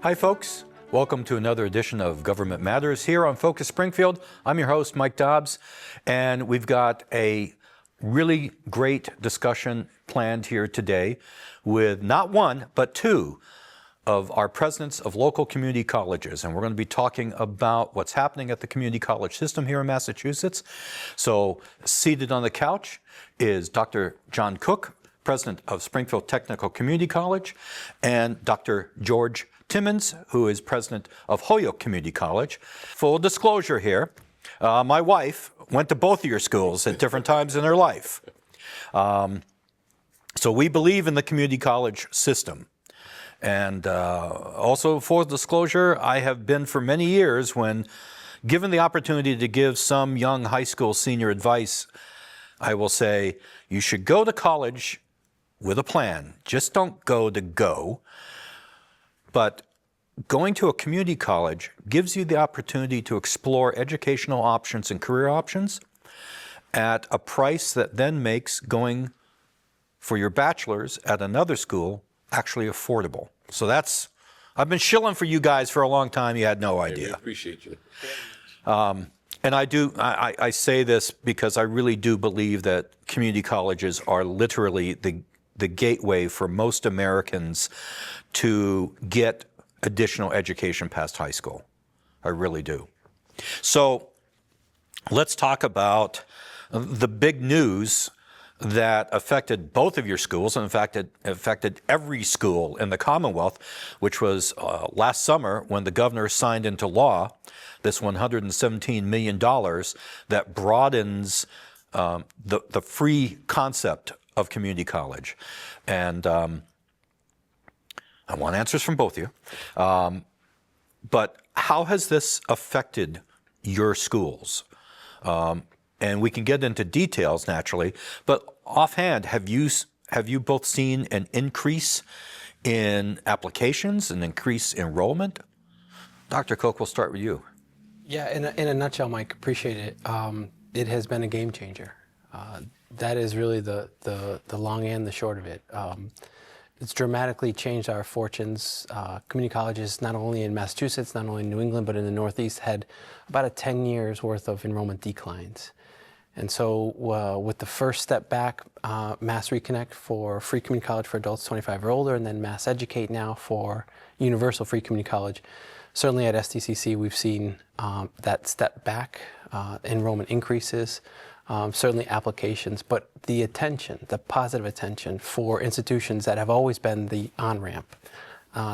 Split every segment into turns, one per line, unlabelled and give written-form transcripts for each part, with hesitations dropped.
Hi folks, welcome to another edition of Government Matters here on FOCUS Springfield. I'm your host, Mike Dobbs, and we've got a really great discussion planned here today with not one, but two of our presidents of local community colleges. And we're going to be talking about what's happening at the community college system here in Massachusetts. So seated on the couch is Dr. John Cook, president of Springfield Technical Community College, and Dr. George Timmons, who is president of Holyoke Community College. Full disclosure here, my wife went to both of your schools at different times in her life. So we believe in the community college system. And also, full disclosure, I have been for many years, when given the opportunity to give some young high school senior advice, I will say, you should go to college with a plan. Just don't go to go. But going to a community college gives you the opportunity to explore educational options and career options at a price that then makes going for your bachelor's at another school actually affordable. So that's, I've been shilling for you guys for a long time. You had no idea.
I appreciate you.
And I say this because I really do believe that community colleges are literally the gateway for most Americans to get additional education past high school. I really do. So let's talk about the big news that affected both of your schools, and in fact it affected every school in the Commonwealth, which was last summer when the governor signed into law this $117 million that broadens the free concept of community college. And I want answers from both of you. But how has this affected your schools? And we can get into details naturally, but offhand, have you both seen an increase in applications, an increase in enrollment? Dr. Cook, we'll start with you.
Yeah, in a nutshell, Mike, appreciate it. It has been a game changer. That is really the long and the short of it. It's dramatically changed our fortunes. Community colleges, not only in Massachusetts, not only in New England, but in the Northeast, had about a 10 years worth of enrollment declines. And so with the first step back, Mass Reconnect for free community college for adults 25 or older, and then Mass Educate now for universal free community college, certainly at STCC we've seen that step back, enrollment increases, certainly applications, but the attention, the positive attention for institutions that have always been the on-ramp,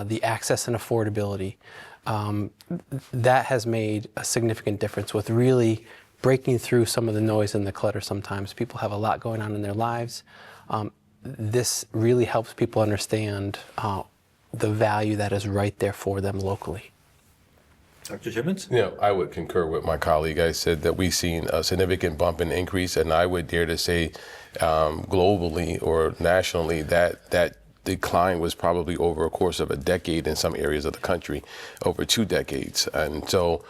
the access and affordability, that has made a significant difference with really breaking through some of the noise and the clutter sometimes. People have a lot going on in their lives. This really helps people understand the value that is right there for them locally.
Dr. Timmons?
Yeah, I would concur with my colleague. I said that we've seen a significant bump in increase, and I would dare to say globally or nationally that decline was probably over a course of a decade in some areas of the country, over 2 decades. And so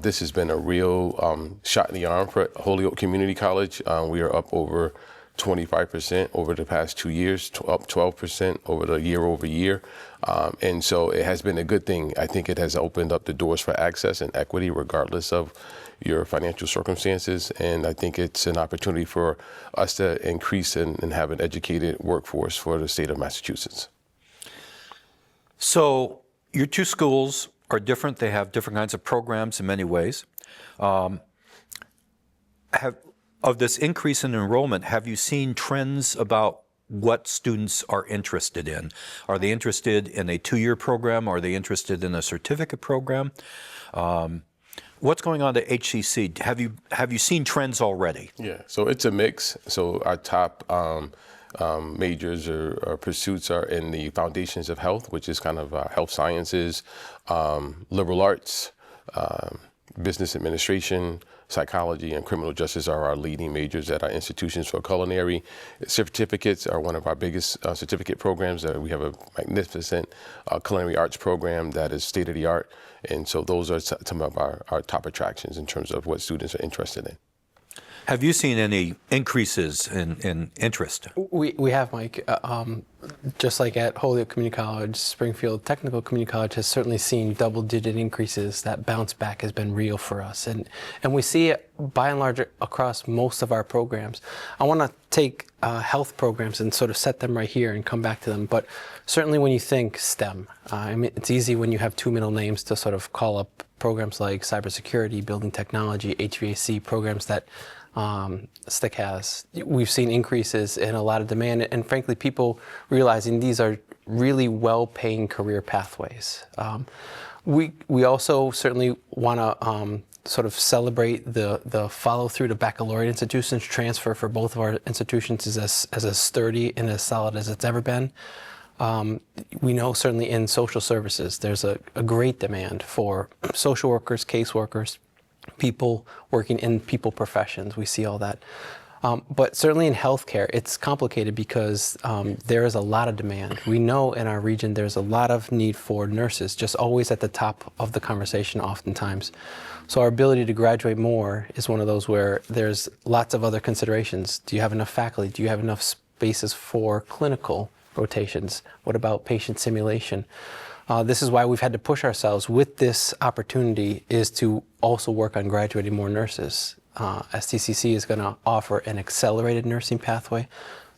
this has been a real shot in the arm for Holyoke Community College. We are up over 25% over the past 2 years, up 12% over the year. And so it has been a good thing. I think it has opened up the doors for access and equity regardless of your financial circumstances. And I think it's an opportunity for us to increase and have an educated workforce for the state of Massachusetts.
So your two schools are different. They have different kinds of programs in many ways. Of this increase in enrollment, have you seen trends about what students are interested in? Are they interested in a 2-year program? Are they interested in a certificate program? What's going on at HCC? Have you seen trends already?
Yeah, so it's a mix. So our top majors or pursuits are in the foundations of health, which is kind of health sciences, liberal arts, business administration, psychology, and criminal justice are our leading majors at our institutions. For culinary certificates are one of our biggest certificate programs. We have a magnificent culinary arts program that is state-of-the-art. And so those are some of our top attractions in terms of what students are interested in.
Have you seen any increases in interest?
We have, Mike. Just like at Holyoke Community College, Springfield Technical Community College has certainly seen double-digit increases. That bounce back has been real for us. And we see it by and large across most of our programs. I want to take health programs and sort of set them right here and come back to them. But certainly when you think STEM, I mean, it's easy when you have two middle names to sort of call up programs like cybersecurity, building technology, HVAC, programs that STIC has. We've seen increases in a lot of demand, and frankly, people realizing these are really well-paying career pathways. We also certainly want to sort of celebrate the follow-through to baccalaureate institutions. Transfer for both of our institutions is as sturdy and as solid as it's ever been. We know certainly in social services, there's a great demand for social workers, caseworkers, people working in people professions. We see all that. But certainly in healthcare, it's complicated because there is a lot of demand. We know in our region there's a lot of need for nurses, just always at the top of the conversation oftentimes. So our ability to graduate more is one of those where there's lots of other considerations. Do you have enough faculty? Do you have enough spaces for clinical rotations? What about patient simulation? This is why we've had to push ourselves with this opportunity, is to also work on graduating more nurses. STCC is going to offer an accelerated nursing pathway.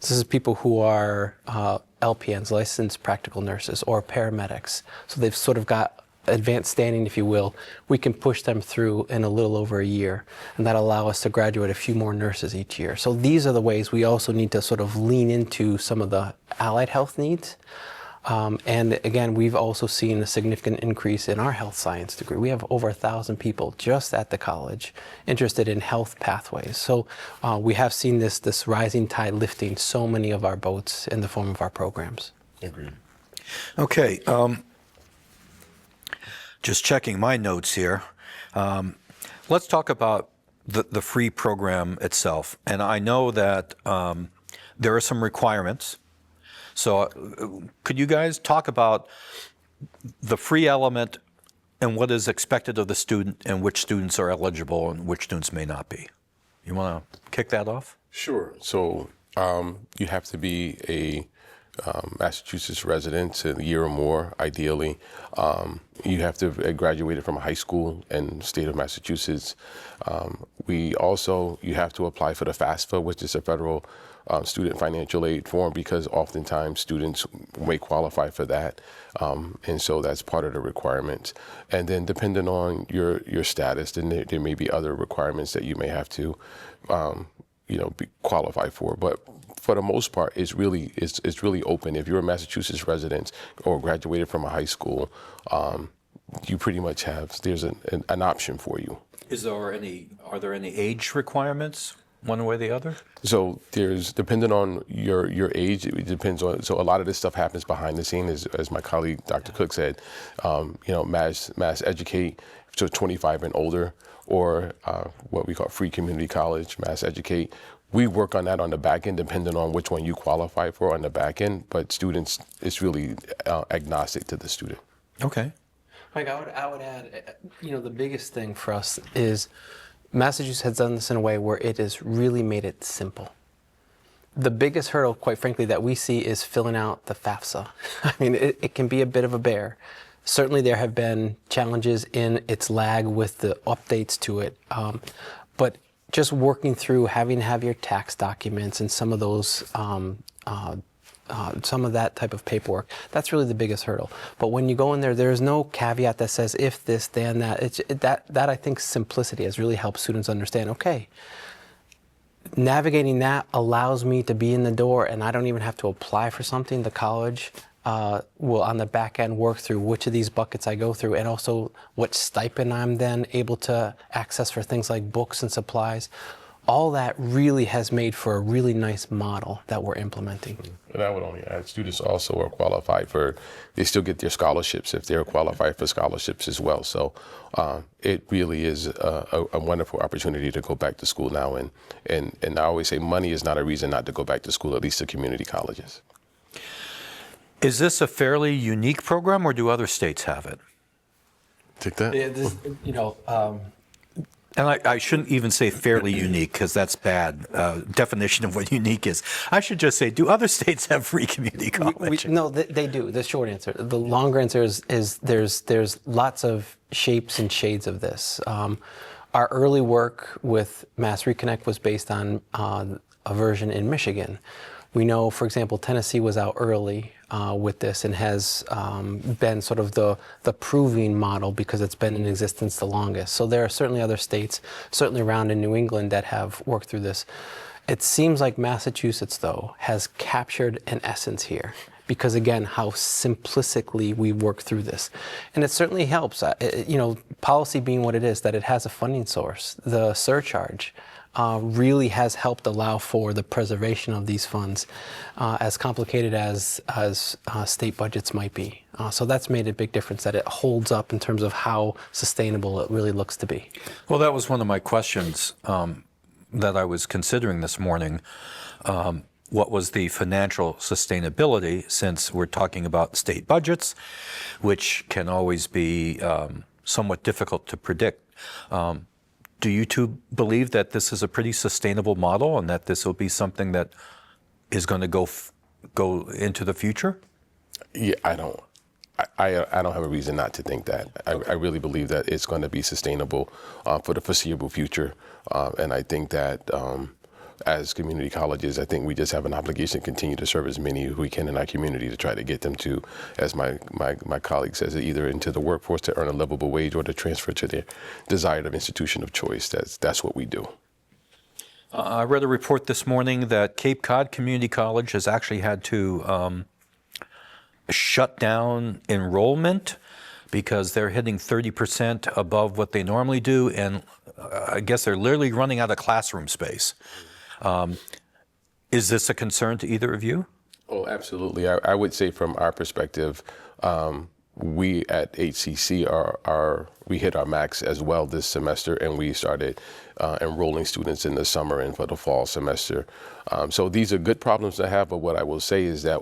This is people who are LPNs, licensed practical nurses, or paramedics. So they've sort of got advanced standing, if you will. We can push them through in a little over a year, and that'll allow us to graduate a few more nurses each year. So these are the ways we also need to sort of lean into some of the allied health needs. And again, we've also seen a significant increase in our health science degree. We have over 1,000 people just at the college interested in health pathways. So we have seen this rising tide lifting so many of our boats in the form of our programs.
Agreed.
Okay. Just checking my notes here. Let's talk about the free program itself. And I know that there are some requirements. So could you guys talk about the free element and what is expected of the student, and which students are eligible and which students may not be? You want to kick that off?
Sure. So you have to be a Massachusetts resident, a year or more, ideally. You have to have graduated from a high school in the state of Massachusetts. You have to apply for the FAFSA, which is a federal student financial aid form, because oftentimes students may qualify for that. And so that's part of the requirements. And then depending on your status, then there may be other requirements that you may have to qualify for. But for the most part, it's really open. If you're a Massachusetts resident or graduated from a high school, you pretty much there's an option for you.
Are there any age requirements, one way or the other?
So depending on your age, it depends on. So a lot of this stuff happens behind the scenes, as my colleague Dr. Cook said. Mass educate, so 25 and older, or what we call free community college, mass educate. We work on that on the back end, depending on which one you qualify for on the back end. But students, it's really agnostic to the student.
Okay.
Mike, I would add, the biggest thing for us is Massachusetts has done this in a way where it has really made it simple. The biggest hurdle, quite frankly, that we see is filling out the FAFSA. I mean, it can be a bit of a bear. Certainly there have been challenges in its lag with the updates to it, but just working through having to have your tax documents and some of those some of that type of paperwork, that's really the biggest hurdle. But when you go in there, there's no caveat that says if this, then that. That I think simplicity has really helped students understand, okay, navigating that allows me to be in the door and I don't even have to apply for something. The college will on the back end work through which of these buckets I go through, and also what stipend I'm then able to access for things like books and supplies. All that really has made for a really nice model that we're implementing.
And I would only add, students also are qualified they still get their scholarships if they're qualified for scholarships as well. So it really is a wonderful opportunity to go back to school now. And I always say money is not a reason not to go back to school, at least to community colleges.
Is this a fairly unique program, or do other states have it?
Take that.
Yeah,
And I shouldn't even say fairly unique, because that's bad definition of what unique is. I should just say, do other states have free community college?
No, they do. The short answer. The longer answer is there's lots of shapes and shades of this. Our early work with Mass Reconnect was based on a version in Michigan. We know, for example, Tennessee was out early with this and has been sort of the proving model because it's been in existence the longest. So there are certainly other states, certainly around in New England, that have worked through this. It seems like Massachusetts, though, has captured an essence here because, again, how simplistically we work through this. And it certainly helps, policy being what it is, that it has a funding source. The surcharge really has helped allow for the preservation of these funds, as complicated as state budgets might be. So that's made a big difference, that it holds up in terms of how sustainable it really looks to be.
Well, that was one of my questions that I was considering this morning. What was the financial sustainability, since we're talking about state budgets, which can always be somewhat difficult to predict. Do you two believe that this is a pretty sustainable model and that this will be something that is going to go into the future?
Yeah, I don't have a reason not to think that. I really believe that it's going to be sustainable for the foreseeable future. And I think that as community colleges, I think we just have an obligation to continue to serve as many as we can in our community to try to get them to, as my colleague says, either into the workforce to earn a livable wage or to transfer to their desired institution of choice. That's what we do.
I read a report this morning that Cape Cod Community College has actually had to shut down enrollment because they're hitting 30% above what they normally do, and I guess they're literally running out of classroom space. Is this a concern to either of you?
Oh, absolutely. I would say from our perspective, we at HCC we hit our max as well this semester, and we started enrolling students in the summer and for the fall semester. So these are good problems to have, but what I will say is that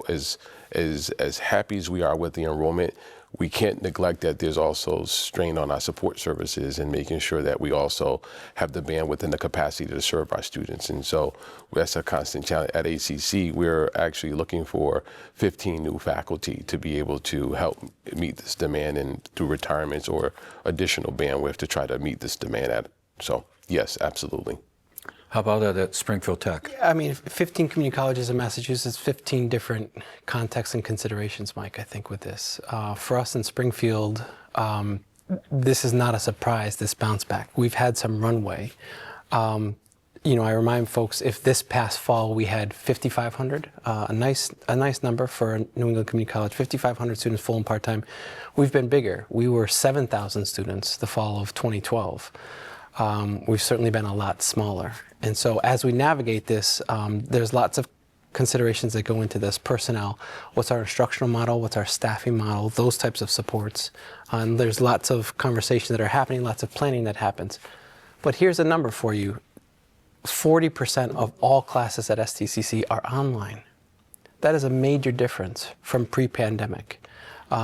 as happy as we are with the enrollment, we can't neglect that there's also strain on our support services and making sure that we also have the bandwidth and the capacity to serve our students. And so that's a constant challenge. At ACC, we're actually looking for 15 new faculty to be able to help meet this demand, and through retirements or additional bandwidth to try to meet this demand. So yes, absolutely.
How about at Springfield Tech?
I mean, 15 community colleges in Massachusetts, 15 different contexts and considerations, Mike, I think, with this. For us in Springfield, this is not a surprise, this bounce back. We've had some runway. I remind folks, if this past fall we had 5,500, a nice number for a New England Community College, 5,500 students full and part-time. We've been bigger. We were 7,000 students the fall of 2012. We've certainly been a lot smaller. And so as we navigate this, there's lots of considerations that go into this. Personnel, what's our instructional model, what's our staffing model, those types of supports. And there's lots of conversations that are happening, lots of planning that happens. But here's a number for you. 40% of all classes at STCC are online. That is a major difference from pre-pandemic.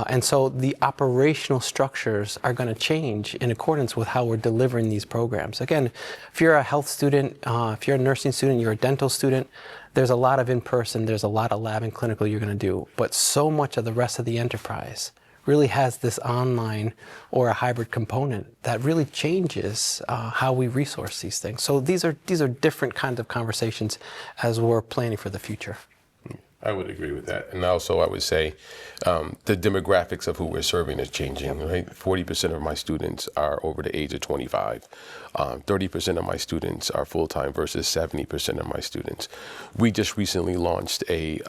And so the operational structures are going to change in accordance with how we're delivering these programs. Again, if you're a health student, if you're a nursing student, you're a dental student, there's a lot of in-person, there's a lot of lab and clinical you're going to do. But so much of the rest of the enterprise really has this online or a hybrid component that really changes how we resource these things. So these are different kinds of conversations as we're planning for the future.
I would agree with that. And also I would say the demographics of who we're serving is changing, right? 40% of my students are over the age of 25. 30% of my students are full-time versus 70% of my students. We just recently launched a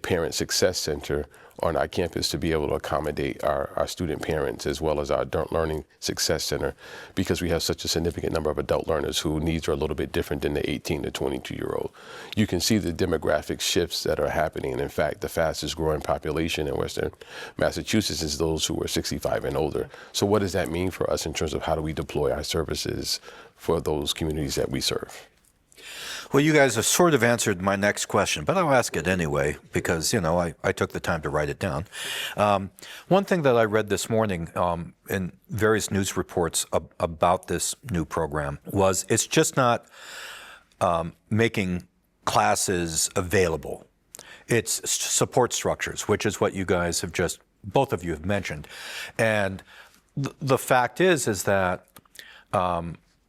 parent success center on our campus to be able to accommodate our student parents as well as our adult learning success center, because we have such a significant number of adult learners whose needs are a little bit different than the 18 to 22-year-old. You can see the demographic shifts that are happening. And in fact, the fastest growing population in Western Massachusetts is those who are 65 and older. So what does that mean for us in terms of how do we deploy our services for those communities that we serve?
Well, you guys have sort of answered my next question, but I'll ask it anyway because, I took the time to write it down. One thing that I read this morning in various news reports about this new program was it's just not making classes available. It's support structures, which is what you guys have both of you have mentioned. And the fact is that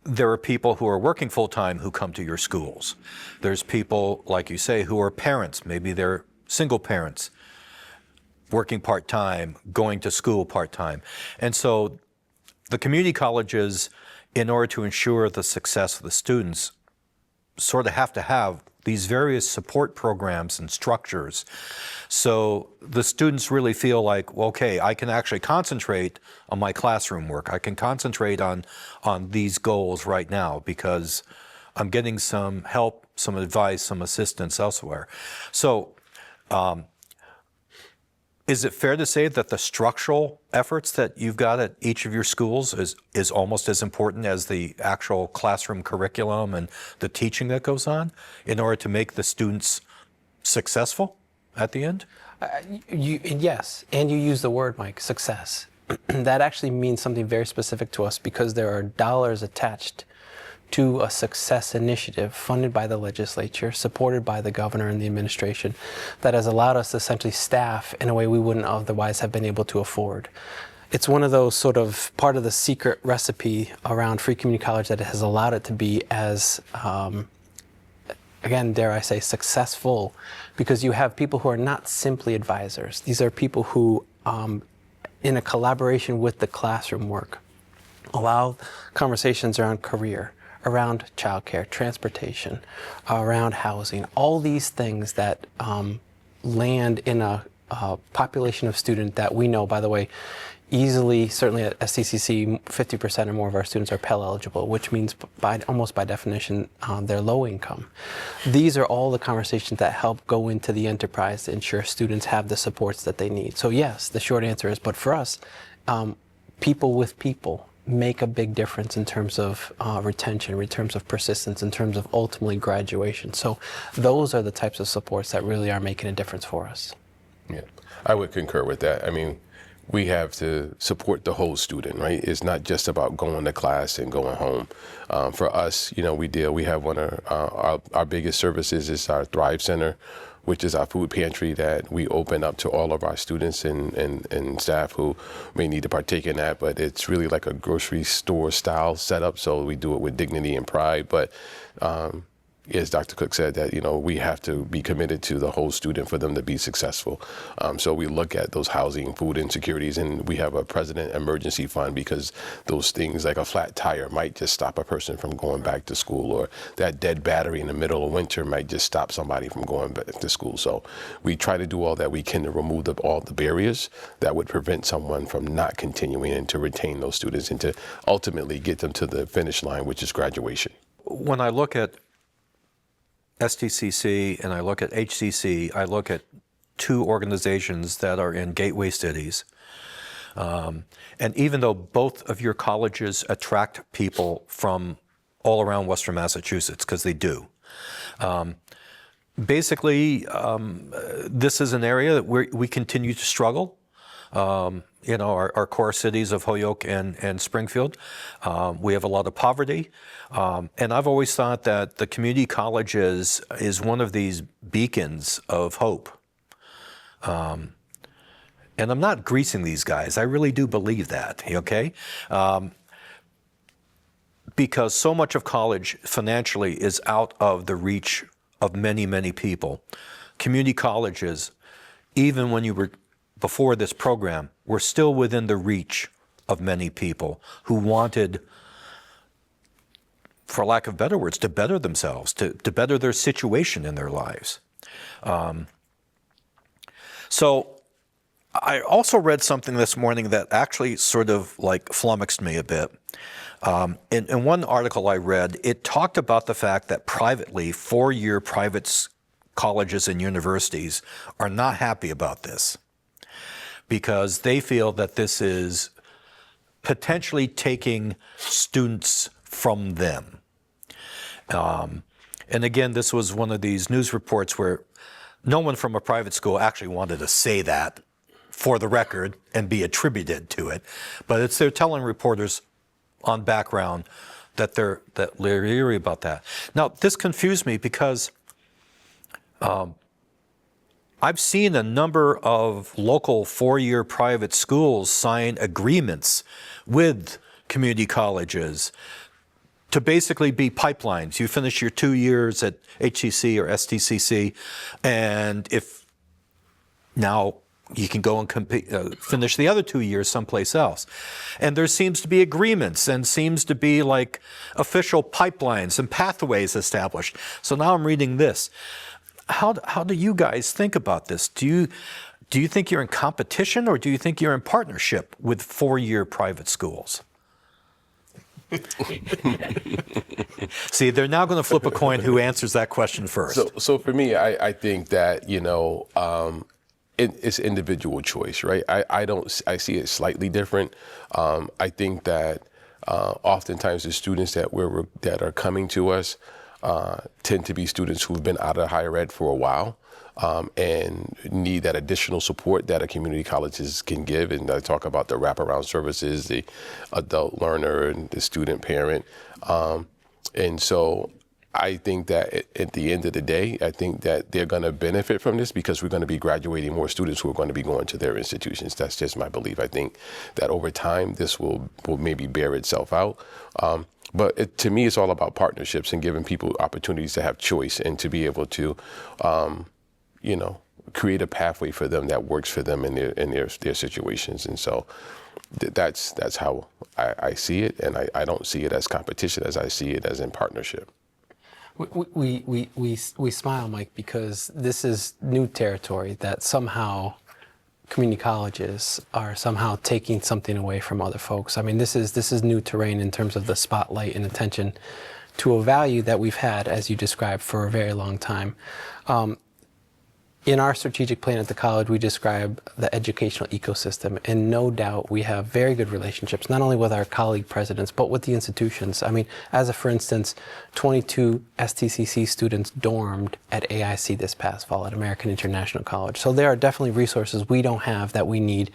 there are people who are working full-time who come to your schools. There's people, like you say, who are parents. Maybe they're single parents, working part-time, going to school part-time. And so the community colleges, in order to ensure the success of the students, sort of have to have these various support programs and structures. So the students really feel like, well, okay, I can actually concentrate on my classroom work. I can concentrate on these goals right now because I'm getting some help, some advice, some assistance elsewhere. So is it fair to say that the structural efforts that you've got at each of your schools is almost as important as the actual classroom curriculum and the teaching that goes on in order to make the students successful at the end?
Yes, and you use the word, Mike, success. That actually means something very specific to us because there are dollars attached to a success initiative funded by the legislature, supported by the governor and the administration, that has allowed us to essentially staff in a way we wouldn't otherwise have been able to afford. It's one of those sort of part of the secret recipe around free community college that has allowed it to be as, again, dare I say, successful, because you have people who are not simply advisors. These are people who, in a collaboration with the classroom work, allow conversations around career, around childcare, transportation, around housing, all these things that land in a population of student that we know, by the way, easily, certainly at STCC, 50% or more of our students are Pell eligible, which means almost by definition, they're low income. These are all the conversations that help go into the enterprise to ensure students have the supports that they need. So yes, the short answer is, but for us, people with people make a big difference in terms of retention, in terms of persistence, in terms of ultimately graduation. So those are the types of supports that really are making a difference for us.
Yeah, I would concur with that. I mean, we have to support the whole student, right? It's not just about going to class and going home. For us, we have one of our biggest services is our Thrive Center, which is our food pantry that we open up to all of our students and staff who may need to partake in that. But it's really like a grocery store style setup, so we do it with dignity and pride. But as Dr. Cook said, that we have to be committed to the whole student for them to be successful. So we look at those housing, food insecurities, and we have a President Emergency Fund because those things like a flat tire might just stop a person from going back to school, or that dead battery in the middle of winter might just stop somebody from going back to school. So we try to do all that we can to remove all the barriers that would prevent someone from not continuing and to retain those students and to ultimately get them to the finish line, which is graduation.
When I look at STCC and I look at HCC, I look at two organizations that are in gateway cities. And even though both of your colleges attract people from all around Western Massachusetts, because they do, basically, this is an area that we continue to struggle. Our core cities of Holyoke and Springfield. We have a lot of poverty. And I've always thought that the community colleges is one of these beacons of hope. And I'm not greasing these guys. I really do believe that, okay? Because so much of college financially is out of the reach of many, many people. Community colleges, even when you were before this program, were still within the reach of many people who wanted, for lack of better words, to better themselves, to better their situation in their lives. So I also read something this morning that actually sort of like flummoxed me a bit. In one article I read, it talked about the fact that privately, four-year private colleges and universities are not happy about this, because they feel that this is potentially taking students from them. And again, this was one of these news reports where no one from a private school actually wanted to say that for the record and be attributed to it. But they're telling reporters on background that they're leery about that. Now, this confused me because I've seen a number of local four-year private schools sign agreements with community colleges to basically be pipelines. You finish your 2 years at HCC or STCC, and if now you can go and finish the other 2 years someplace else. And there seems to be agreements and seems to be like official pipelines and pathways established. So now I'm reading this. How do you guys think about this? Do you think you're in competition, or do you think you're in partnership with four-year private schools? See, they're now going to flip a coin who answers that question first.
So for me, I think that, it's individual choice, right? I see it slightly different. I think that oftentimes the students that are coming to us tend to be students who've been out of higher ed for a while and need that additional support that a community colleges can give. And I talk about the wraparound services, the adult learner and the student parent. And so I think that at the end of the day, I think that they're going to benefit from this because we're going to be graduating more students who are going to be going to their institutions. That's just my belief. I think that over time, this will maybe bear itself out. But to me, it's all about partnerships and giving people opportunities to have choice and to be able to, create a pathway for them that works for them in their situations. And so that's how I see it. And I don't see it as competition as I see it as in partnership.
We smile, Mike, because this is new territory that somehow community colleges are somehow taking something away from other folks. I mean, this is new terrain in terms of the spotlight and attention to a value that we've had, as you described, for a very long time. In our strategic plan at the college, we describe the educational ecosystem, and no doubt we have very good relationships, not only with our colleague presidents, but with the institutions. I mean, for instance, 22 STCC students dormed at AIC this past fall at American International College. So there are definitely resources we don't have that we need,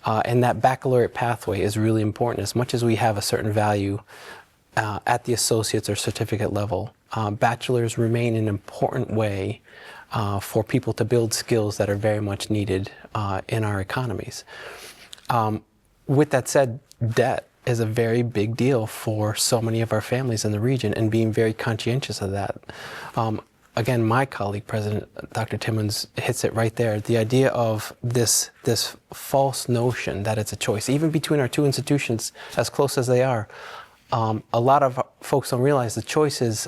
and that baccalaureate pathway is really important. As much as we have a certain value at the associate's or certificate level, bachelors remain an important way for people to build skills that are very much needed in our economies. With that said, debt is a very big deal for so many of our families in the region, and being very conscientious of that. Again, my colleague, President Dr. Timmons, hits it right there. The idea of this false notion that it's a choice, even between our two institutions, as close as they are. A lot of folks don't realize the choice is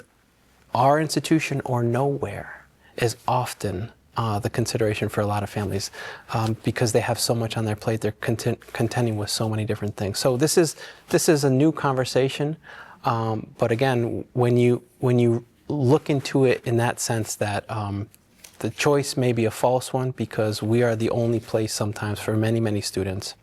our institution or nowhere is often the consideration for a lot of families because they have so much on their plate. They're contending with so many different things. So this is a new conversation, but again, when you look into it in that sense that the choice may be a false one because we are the only place sometimes for many students,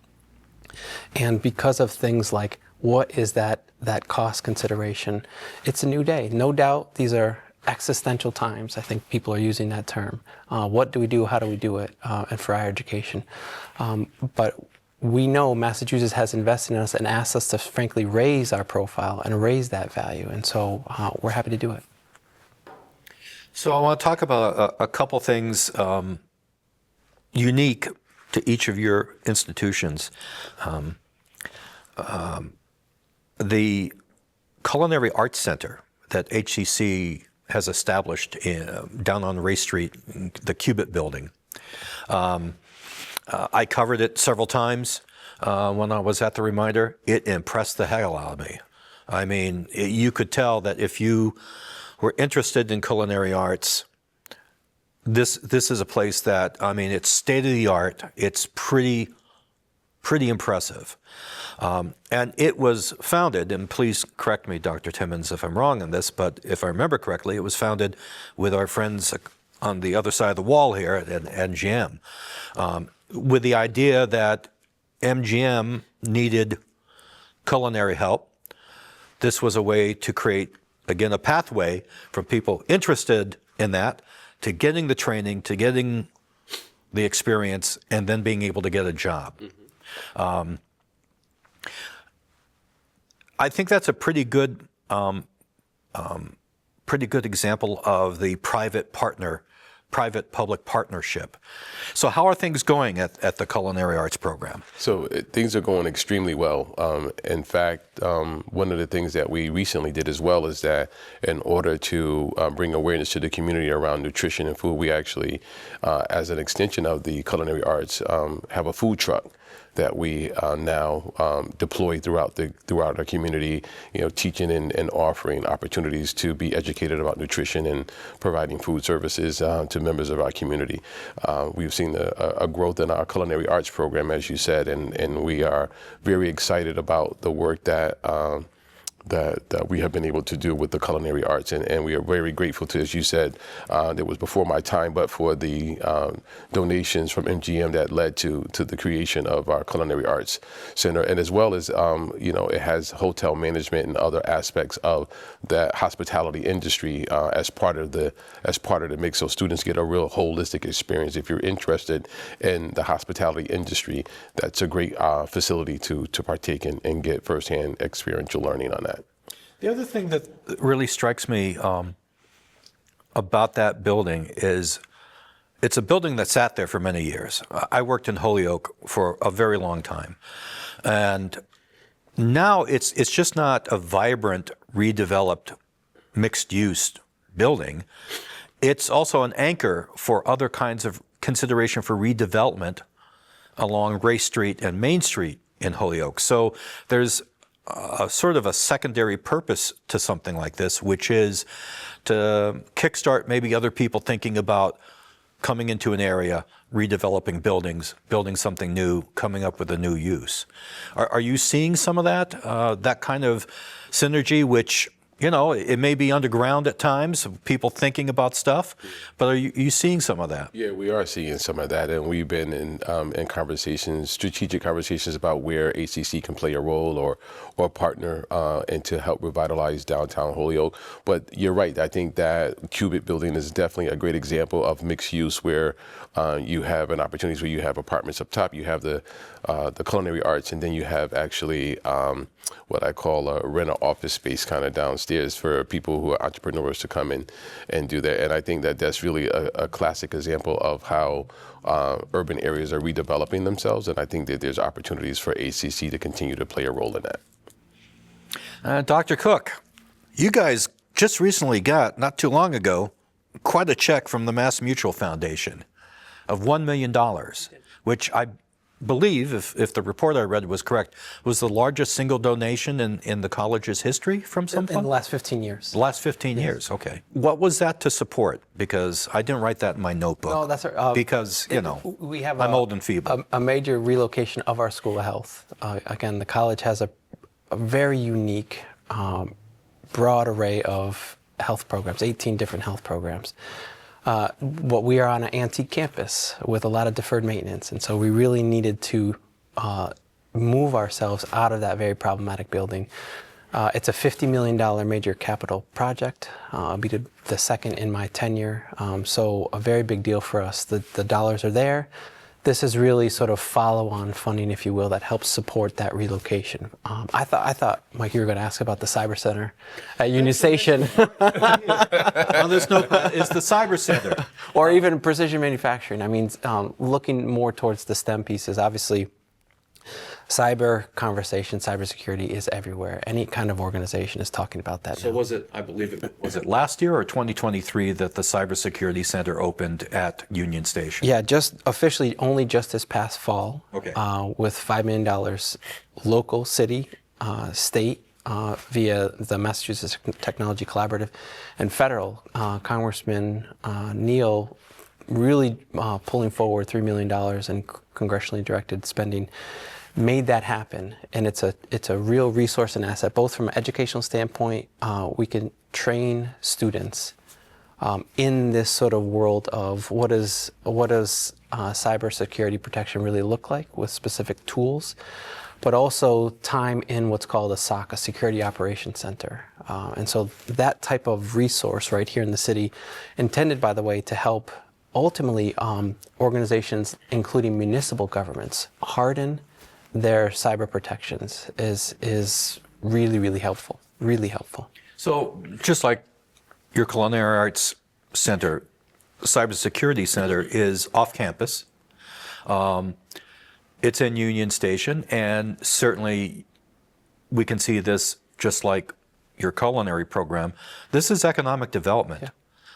and because of things like what is that cost consideration, it's a new day. No doubt these are existential times. I think people are using that term. What do we do? How do we do it? And for higher education. But we know Massachusetts has invested in us and asked us to frankly raise our profile and raise that value. And so we're happy to do it.
So I want to talk about a couple things unique to each of your institutions. The Culinary Arts Center that HCC has established down on Ray Street, the Cubit building. I covered it several times when I was at the Reminder. It impressed the hell out of me. I mean, you could tell that if you were interested in culinary arts, this is a place that, I mean, it's state of the art. It's pretty impressive. And it was founded, and please correct me, Dr. Timmons, if I'm wrong on this, but if I remember correctly, it was founded with our friends on the other side of the wall here at MGM, with the idea that MGM needed culinary help. This was a way to create again, a pathway from people interested in that to getting the training, to getting the experience, and then being able to get a job. I think that's a pretty good example of the private-public partnership. So how are things going at the Culinary Arts program?
So things are going extremely well. In fact, one of the things that we recently did as well is that in order to bring awareness to the community around nutrition and food, we actually, as an extension of the Culinary Arts, have a food truck that we now deploy throughout our community, teaching and offering opportunities to be educated about nutrition and providing food services to members of our community. We've seen a growth in our culinary arts program, as you said, and we are very excited about the work that we have been able to do with the culinary arts, and we are very grateful to, as you said, that was before my time, but for the donations from MGM that led to the creation of our culinary arts center, and as well as it has hotel management and other aspects of the hospitality industry as part of the mix, so students get a real holistic experience. If you're interested in the hospitality industry, that's a great facility to partake in and get firsthand experiential learning on that.
The other thing that really strikes me about that building is it's a building that sat there for many years. I worked in Holyoke for a very long time. And now it's just not a vibrant, redeveloped, mixed-use building. It's also an anchor for other kinds of consideration for redevelopment along Race Street and Main Street in Holyoke. So there's a sort of a secondary purpose to something like this, which is to kickstart maybe other people thinking about coming into an area, redeveloping buildings, building something new, coming up with a new use. Are you seeing some of that, that kind of synergy, which, it may be underground at times, people thinking about stuff, but are you seeing some of that?
Yeah, we are seeing some of that, and we've been in conversations, strategic conversations about where HCC can play a role or partner and to help revitalize downtown Holyoke. But you're right, I think that Cubit building is definitely a great example of mixed use where you have an opportunity where you have apartments up top, you have the culinary arts, and then you have actually what I call a rental office space kind of downstairs for people who are entrepreneurs to come in and do that. And I think that that's really a classic example of how urban areas are redeveloping themselves. And I think that there's opportunities for HCC to continue to play a role in that.
Dr. Cook, you guys just recently got, not too long ago, quite a check from the Mass Mutual Foundation of $1 million, which I believe, if the report I read was correct, was the largest single donation in the college's history from some fund?
In the last 15 years.
The last 15 years, okay. What was that to support? Because I didn't write that in my notebook.
No, that's
because,
we have
I'm old and feeble.
A major relocation of our School of Health. Again, the college has a very unique, broad array of health programs, 18 different health programs. What we are on an antique campus with a lot of deferred maintenance, and so we really needed to move ourselves out of that very problematic building. It's a $50 million major capital project. It'll be the second in my tenure, so a very big deal for us. The dollars are there. This is really sort of follow-on funding, if you will, that helps support that relocation. I thought, Mike, you were going to ask about the Cyber Center at Union Station.
Well, there's no, it's the Cyber Center.
Or even precision manufacturing. I mean, looking more towards the STEM pieces, obviously, cyber conversation, cybersecurity is everywhere. Any kind of organization is talking about that now.
Was it, I believe was it last year or 2023 that the Cybersecurity Center opened at Union Station?
Yeah, just officially only just this past fall.
Okay.
With $5 million local, city, state, via the Massachusetts Technology Collaborative, and federal. Congressman Neal really pulling forward $3 million in congressionally directed spending made that happen, and it's a real resource and asset, both from an educational standpoint. We can train students in this sort of world of what does cybersecurity protection really look like with specific tools. but also time in what's called a SOC, a Security Operations Center. And so that type of resource right here in the city, intended, by the way, to help ultimately organizations, including municipal governments, harden their cyber protections is really, really helpful, really helpful.
So just like your Culinary Arts Center, Cybersecurity Center is off campus. It's in Union Station, and certainly we can see this just like your culinary program. This is economic development.
Yeah.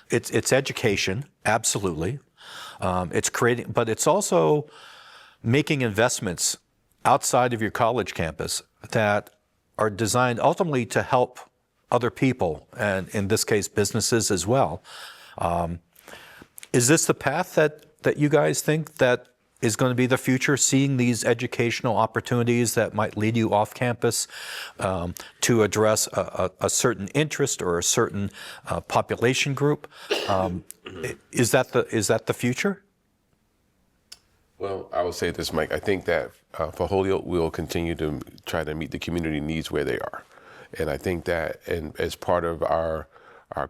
It's education, absolutely. It's creating, but it's also making investments outside of your college campus that are designed ultimately to help other people, and in this case, businesses as well. Is this the path that you guys think that is going to be the future, seeing these educational opportunities that might lead you off campus to address a certain interest or a certain population group? Is that the future?
Well, I will say this, Mike. I think that for Holyoke, we'll continue to try to meet the community needs where they are. And I think that as part of our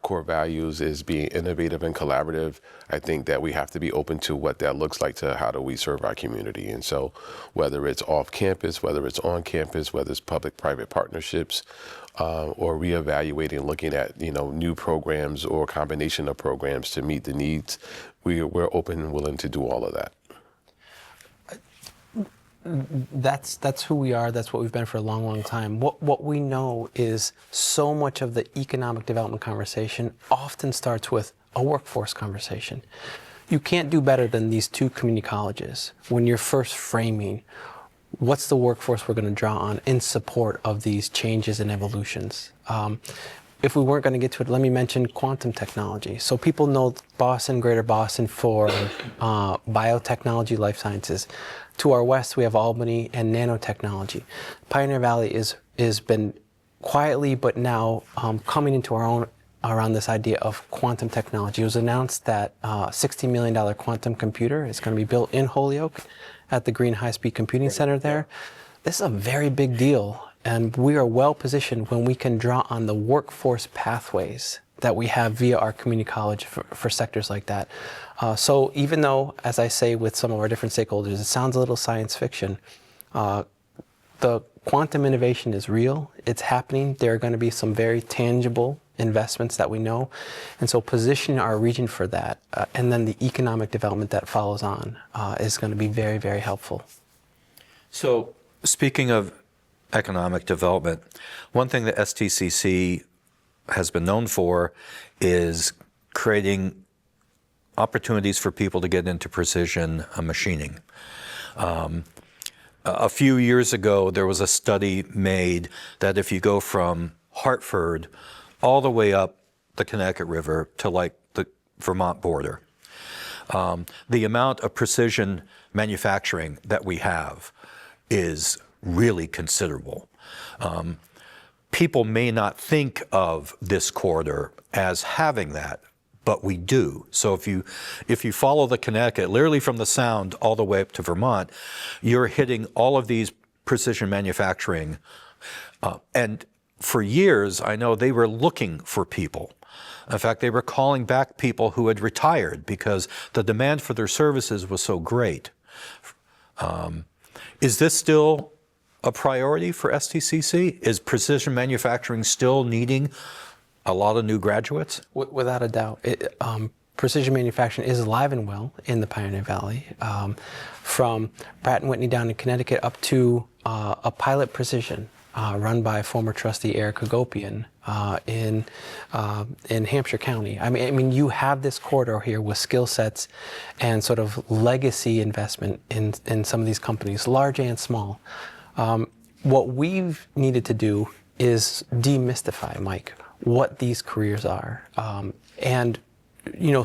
core values is being innovative and collaborative. I think that we have to be open to what that looks like, to how do we serve our community. And so whether it's off campus, whether it's on campus, whether it's public-private partnerships, or reevaluating, looking at new programs or combination of programs to meet the needs, we're open and willing to do all of that.
That's who we are. That's what we've been for a long, long time. What we know is so much of the economic development conversation often starts with a workforce conversation. You can't do better than these two community colleges when you're first framing what's the workforce we're going to draw on in support of these changes and evolutions. If we weren't going to get to it, let me mention quantum technology. So people know Boston, Greater Boston for biotechnology, life sciences. To our west, we have Albany and nanotechnology. Pioneer Valley is been quietly, but now coming into our own around this idea of quantum technology. It was announced that a $60 million quantum computer is going to be built in Holyoke at the Green High Speed Computing Center there. This is a very big deal, and we are well positioned when we can draw on the workforce pathways that we have via our community college for sectors like that. So even though, as I say with some of our different stakeholders, it sounds a little science fiction, the quantum innovation is real, it's happening. There are going to be some very tangible investments that we know. And so positioning our region for that, and then the economic development that follows on, is going to be very, very helpful.
So speaking of economic development, one thing that STCC has been known for is creating opportunities for people to get into precision machining. A few years ago, there was a study made that if you go from Hartford all the way up the Connecticut River to like the Vermont border, the amount of precision manufacturing that we have is really considerable. People may not think of this corridor as having that, but we do. So if you follow the Connecticut, literally from the Sound all the way up to Vermont, you're hitting all of these precision manufacturing. And for years, I know they were looking for people. In fact, they were calling back people who had retired because the demand for their services was so great. Is this still a priority for STCC? Is precision manufacturing still needing a lot of new graduates?
Without a doubt. Precision manufacturing is alive and well in the Pioneer Valley. From Pratt & Whitney down in Connecticut up to a pilot precision run by former trustee Eric Hagopian in Hampshire County. I mean, you have this corridor here with skill sets and sort of legacy investment in some of these companies, large and small. What we've needed to do is demystify, Mike, what these careers are, and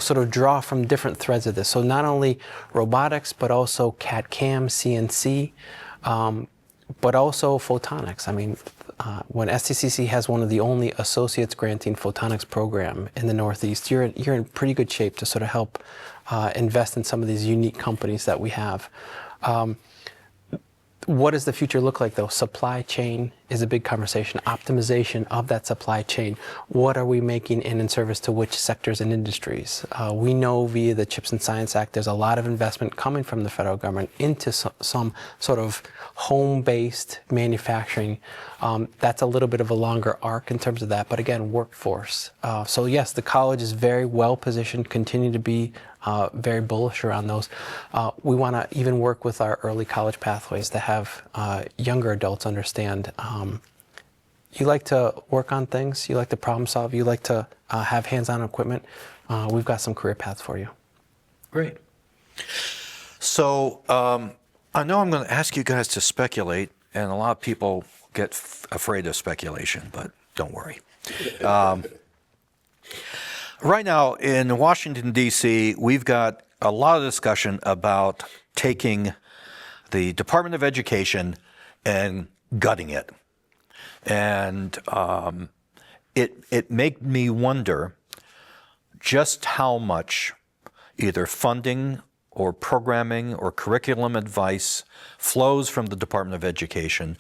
sort of draw from different threads of this. So not only robotics, but also CAD/CAM, CNC, but also photonics. I mean, when STCC has one of the only associates granting photonics program in the Northeast, you're in pretty good shape to sort of help invest in some of these unique companies that we have. What does the future look like, though? Supply chain is a big conversation. Optimization of that supply chain. What are we making and in service to which sectors and industries? We know via the CHIPS and Science Act, there's a lot of investment coming from the federal government into some sort of home-based manufacturing. That's a little bit of a longer arc in terms of that, but again, workforce. So yes, the college is very well positioned, continue to be very bullish around those. We want to even work with our early college pathways to have younger adults understand you like to work on things, you like to problem solve, you like to have hands-on equipment. We've got some career paths for you.
Great. So I know I'm going to ask you guys to speculate, and a lot of people get afraid of speculation, but don't worry. Right now in Washington, D.C., we've got a lot of discussion about taking the Department of Education and gutting it. And it made me wonder just how much either funding or programming or curriculum advice flows from the Department of Education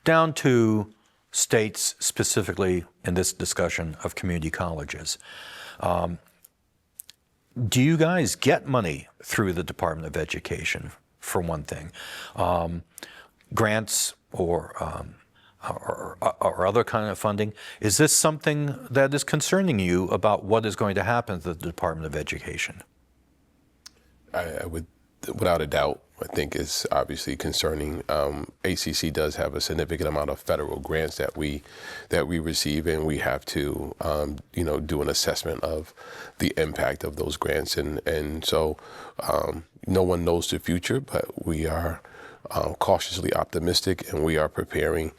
down to states, specifically in this discussion of community colleges. Do you guys get money through the Department of Education, for one thing? Grants or other kind of funding? Is this something that is concerning you about what is going to happen to the Department of Education?
I would, without a doubt, I think it's obviously concerning. ACC does have a significant amount of federal grants that we receive, and we have to do an assessment of the impact of those grants, and so no one knows the future, but we are cautiously optimistic, and we are preparing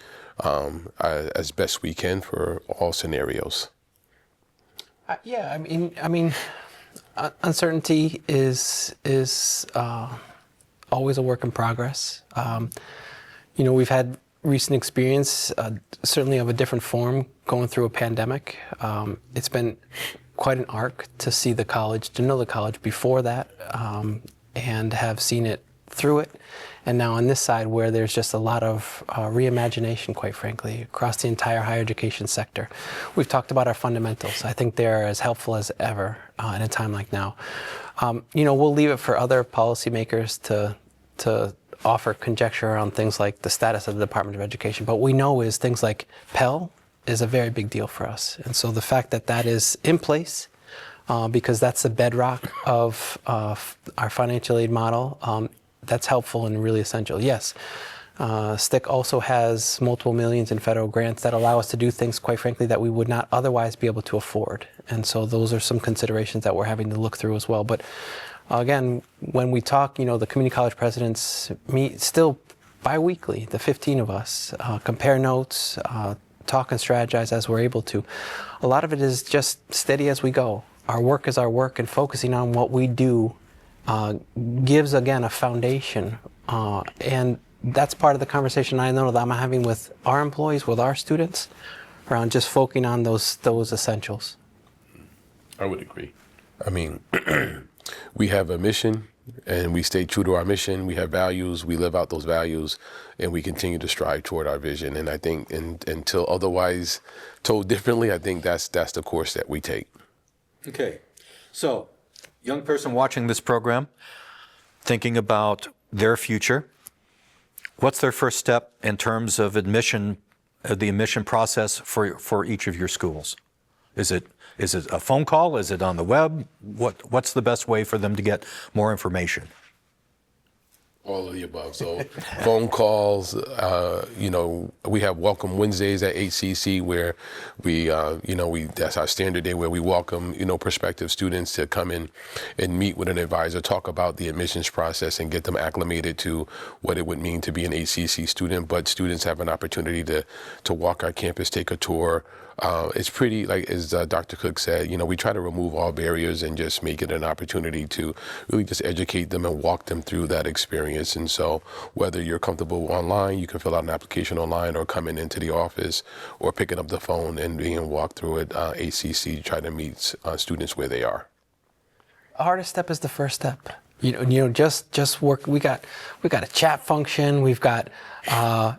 as best we can for all scenarios.
Yeah, I mean, uncertainty is always a work in progress. We've had recent experience, certainly of a different form, going through a pandemic. It's been quite an arc to see the college, to know the college before that, and have seen it through it. And now on this side, where there's just a lot of reimagination, quite frankly, across the entire higher education sector. We've talked about our fundamentals. I think they're as helpful as ever in a time like now. We'll leave it for other policymakers to offer conjecture around things like the status of the Department of Education. But what we know is things like Pell is a very big deal for us. And so the fact that that is in place, because that's the bedrock of our financial aid model, that's helpful and really essential. Yes, STIC also has multiple millions in federal grants that allow us to do things, quite frankly, that we would not otherwise be able to afford. And so those are some considerations that we're having to look through as well. But again, when we talk, the community college presidents meet still bi-weekly, the 15 of us, compare notes, talk and strategize as we're able to. A lot of it is just steady as we go. Our work is our work, and focusing on what we do gives, again, a foundation. And that's part of the conversation I know that I'm having with our employees, with our students, around just focusing on those essentials.
I would agree. I mean, we have a mission, and we stay true to our mission. We have values, we live out those values, and we continue to strive toward our vision. And I think until otherwise told differently, I think that's the course that we take.
Okay. So, young person watching this program, thinking about their future, what's their first step in terms of admission, the admission process for each of your schools? Is it a phone call? Is it on the web? What's the best way for them to get more information?
All of the above. So phone calls, we have Welcome Wednesdays at HCC where that's our standard day where we welcome, prospective students to come in and meet with an advisor, talk about the admissions process and get them acclimated to what it would mean to be an HCC student. But students have an opportunity to walk our campus, take a tour. It's pretty, like as Dr. Cook said, we try to remove all barriers and just make it an opportunity to really just educate them and walk them through that experience. And so whether you're comfortable online, you can fill out an application online, or coming into the office, or picking up the phone and being walked through it, ACC, try to meet students where they are.
The hardest step is the first step. Just work. We got a chat function. We've got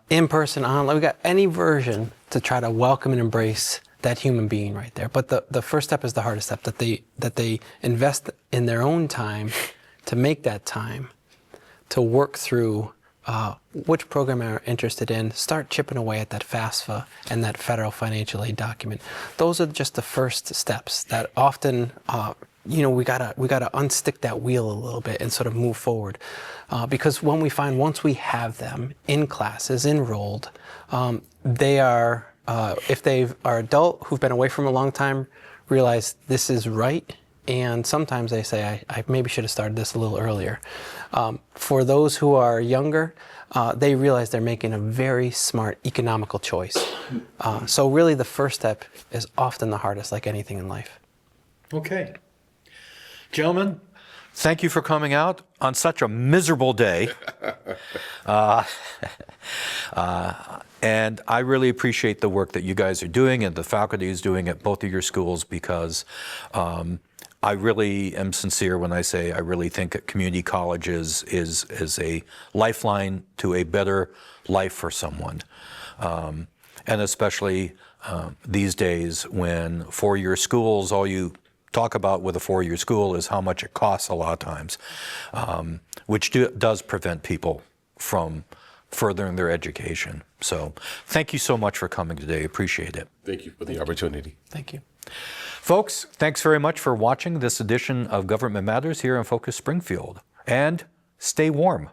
in-person, online. We got any version to try to welcome and embrace that human being right there. But the first step is the hardest step, that they invest in their own time to make that time to work through which program they're interested in, start chipping away at that FAFSA and that federal financial aid document. Those are just the first steps that often, we gotta unstick that wheel a little bit and sort of move forward. Because when we find once we have them in classes, enrolled, they are, if they are adult who've been away from a long time, realize this is right. And sometimes they say, I maybe should have started this a little earlier. For those who are younger, they realize they're making a very smart, economical choice. So really the first step is often the hardest, like anything in life.
Okay. Gentlemen, thank you for coming out on such a miserable day. And I really appreciate the work that you guys are doing and the faculty is doing at both of your schools, because I really am sincere when I say I really think that community colleges is a lifeline to a better life for someone. And especially these days when four-year schools, all you talk about with a four-year school is how much it costs a lot of times, which does prevent people from furthering their education. So thank you so much for coming today. Appreciate it.
Thank you for the opportunity.
Thank you.
Folks, thanks very much for watching this edition of Government Matters here in FOCUS Springfield. And stay warm.